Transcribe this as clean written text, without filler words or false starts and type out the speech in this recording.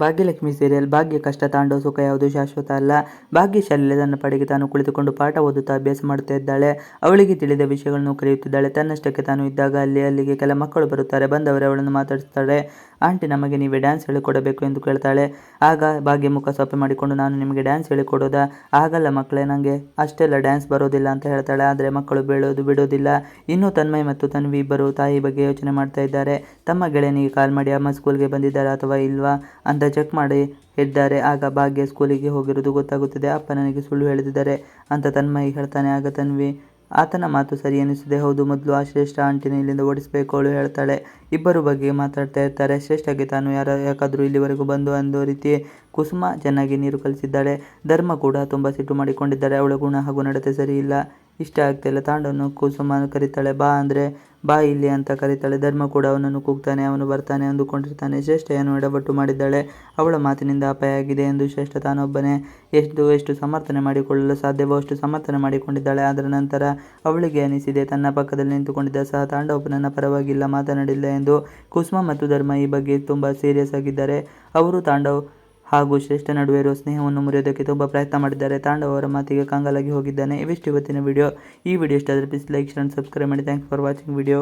Bhagyalakshmi serial. ಭಾಗ್ಯ ಕಷ್ಟ ತಾಂಡೋ ಸುಖ ಯಾವುದು ಶಾಶ್ವತ ಅಲ್ಲ. ಭಾಗ್ಯಶಾಲಿ ತನ್ನ ಪಾಡಿಗೆ ತಾನು ಕುಳಿತುಕೊಂಡು ಪಾಠ ಓದುತ್ತಾ ಅಭ್ಯಾಸ ಮಾಡುತ್ತಾ ಇದ್ದಾಳೆ. ಅವಳಿಗೆ ತಿಳಿದ ವಿಷಯಗಳನ್ನು ಕಲಿಯುತ್ತಿದ್ದಾಳೆ. ತನ್ನಷ್ಟಕ್ಕೆ ತಾನು ಇದ್ದಾಗ ಅಲ್ಲಿಗೆ ಕೆಲ ಮಕ್ಕಳು ಬರುತ್ತಾರೆ. ಬಂದವರೇ ಅವಳನ್ನು ಮಾತಾಡಿಸ್ತಾಳೆ. ಆಂಟಿ, ನಮಗೆ ನೀವೇ ಡ್ಯಾನ್ಸ್ ಹೇಳಿಕೊಡಬೇಕು ಎಂದು ಕೇಳ್ತಾಳೆ. ಆಗ ಭಾಗ್ಯ ಮುಖ ಸೊಪ್ಪೆ ಮಾಡಿಕೊಂಡು, ನಾನು ನಿಮಗೆ ಡ್ಯಾನ್ಸ್ ಹೇಳಿಕೊಡೋದಾ? ಆಗಲ್ಲ ಮಕ್ಕಳೇ, ನನಗೆ ಅಷ್ಟೆಲ್ಲ ಡ್ಯಾನ್ಸ್ ಬರೋದಿಲ್ಲ ಅಂತ ಹೇಳ್ತಾಳೆ. ಆದರೆ ಮಕ್ಕಳು ಬಿಡೋದಿಲ್ಲ. ಇನ್ನು ತನ್ಮಯ್ ಮತ್ತು ತನ್ವಿ ಇಬ್ಬರು ತಾಯಿ ಬಗ್ಗೆ ಯೋಚನೆ ಮಾಡ್ತಾ ಇದ್ದಾರೆ. ತಮ್ಮ ಗೆಳೆಯನಿಗೆ ಕಾಲ್ ಮಾಡಿ ಅಮ್ಮ ಸ್ಕೂಲ್ಗೆ ಬಂದಿದ್ದಾರಾ ಅಥವಾ ಇಲ್ವಾ ಅಂತ ಚೆಕ್ ಮಾಡಿ ಇದ್ದಾರೆ. ಆಗ ಭಾಗ್ಯ ಸ್ಕೂಲಿಗೆ ಹೋಗಿರೋದು ಗೊತ್ತಾಗುತ್ತದೆ. ಅಪ್ಪ ನನಗೆ ಸುಳ್ಳು ಹೇಳಿದ್ದಾರೆ ಅಂತ ತನ್ಮಯ್ ಹೇಳ್ತಾನೆ. ಆಗ ತನ್ವಿ, ಆತನ ಮಾತು ಸರಿ ಎನಿಸಿದೆ. ಹೌದು, ಮೊದಲು ಆ ಶ್ರೇಷ್ಠ ಆಂಟಿನ ಇಲ್ಲಿಂದ ಓಡಿಸಬೇಕು ಅವಳು ಹೇಳ್ತಾಳೆ. ಇಬ್ಬರು ಬಗ್ಗೆ ಮಾತಾಡ್ತಾ ಇರ್ತಾರೆ. ಶ್ರೇಷ್ಠಗೆ ತಾನು ಯಾಕಾದರೂ ಇಲ್ಲಿವರೆಗೂ ಬಂದು ಅಂದೋ ರೀತಿ ಕುಸುಮ ಚೆನ್ನಾಗಿ ನೀರು ಕಲಿಸಿದ್ದಾಳೆ. ಧರ್ಮ ಕೂಡ ತುಂಬ ಸಿಟ್ಟು ಮಾಡಿಕೊಂಡಿದ್ದಾರೆ. ಅವಳ ಗುಣ ಹಾಗೂ ನಡತೆ ಸರಿ ಇಲ್ಲ. ಇಷ್ಟ ಆಗ್ತಿಲ್ಲ. ತಾಂಡವನ್ನು ಕುಸುಮ ಕರೀತಾಳೆ. ಬಾ ಅಂದರೆ ಬಾ ಇಲ್ಲಿ ಅಂತ ಕರೀತಾಳೆ. ಧರ್ಮ ಕೂಡ ಅವನನ್ನು ಕೂಗ್ತಾನೆ. ಅವನು ಬರ್ತಾನೆ ಅಂದುಕೊಂಡಿರ್ತಾನೆ. ಶ್ರೇಷ್ಠ ಏನು ಎಡವಟ್ಟು ಮಾಡಿದ್ದಾಳೆ. ಅವಳ ಮಾತಿನಿಂದ ಅಪಾಯ ಆಗಿದೆ ಎಂದು ಶ್ರೇಷ್ಠ ತಾನೊಬ್ಬನೇ ಎಷ್ಟು ಸಮರ್ಥನೆ ಮಾಡಿಕೊಳ್ಳಲು ಸಾಧ್ಯವೋ ಅಷ್ಟು ಸಮರ್ಥನೆ ಮಾಡಿಕೊಂಡಿದ್ದಾಳೆ. ಅದರ ನಂತರ ಅವಳಿಗೆ ಅನಿಸಿದೆ, ತನ್ನ ಪಕ್ಕದಲ್ಲಿ ನಿಂತುಕೊಂಡಿದ್ದ ಸಹ ತಾಂಡವ್ ನನ್ನ ಪರವಾಗಿಲ್ಲ, ಮಾತನಾಡಿಲ್ಲ ಎಂದು. ಕುಸುಮ ಮತ್ತು ಧರ್ಮ ಈ ಬಗ್ಗೆ ತುಂಬ ಸೀರಿಯಸ್ ಆಗಿದ್ದಾರೆ. ಅವರು ತಾಂಡವ್ ಹಾಗೂ ಶ್ರೇಷ್ಠ ನಡುವೆ ಇರುವ ಸ್ನೇಹವನ್ನು ಮುರಿಯೋದಕ್ಕೆ ತುಂಬ ಪ್ರಯತ್ನ ಮಾಡಿದ್ದಾರೆ. ತಾಂಡವ್ ಅವರ ಮಾತಿಗೆ ಕಂಗಾಲಾಗಿ ಹೋಗಿದ್ದಾನೆ. ಇವಿಷ್ಟು ಇವತ್ತಿನ ವಿಡಿಯೋ. ಈ ವಿಡಿಯೋ ಇಷ್ಟ ಆದರೆ ಪ್ಲೀಸ್ ಲೈಕ್, ಶೇರ್, ಸಬ್ಸ್ಕ್ರೈಬ್ ಮಾಡಿ. Thanks for watching video.